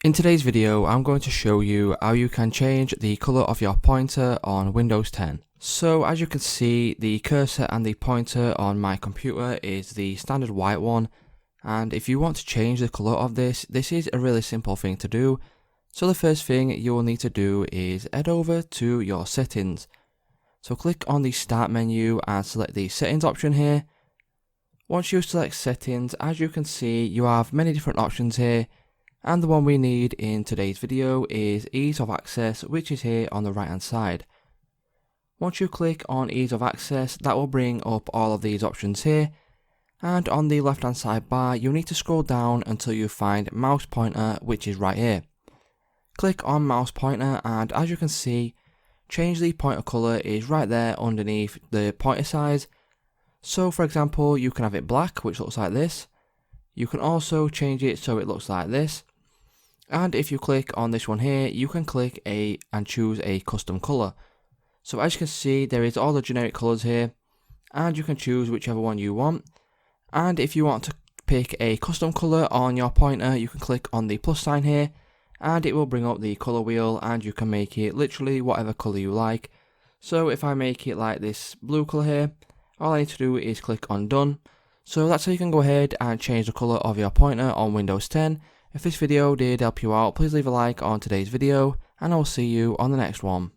In today's video, I'm going to show you how you can change the color of your pointer on Windows 10. So as you can see, the cursor and the pointer on my computer is the standard white one, and if you want to change the color of this is a really simple thing to do. So the first thing you will need to do is head over to your settings. So click on the start menu and select the settings option here. Once you select settings, as you can see, you have many different options here. And the one we need in today's video is ease of access, which is here on the right hand side. Once you click on ease of access, that will bring up all of these options here. And on the left hand side bar, you need to scroll down until you find mouse pointer, which is right here. Click on mouse pointer, and as you can see, change the pointer color is right there underneath the pointer size. So for example, you can have it black, which looks like this. You can also change it so it looks like this. And if you click on this one here, you can click and choose a custom color. So as you can see, there is all the generic colors here, and you can choose whichever one you want. And if you want to pick a custom color on your pointer, you can click on the plus sign here, and it will bring up the color wheel, and you can make it literally whatever color you like. So if I make it like this blue color here, all I need to do is click on done. So that's how you can go ahead and change the color of your pointer on Windows 10. If this video did help you out, please leave a like on today's video, and I will see you on the next one.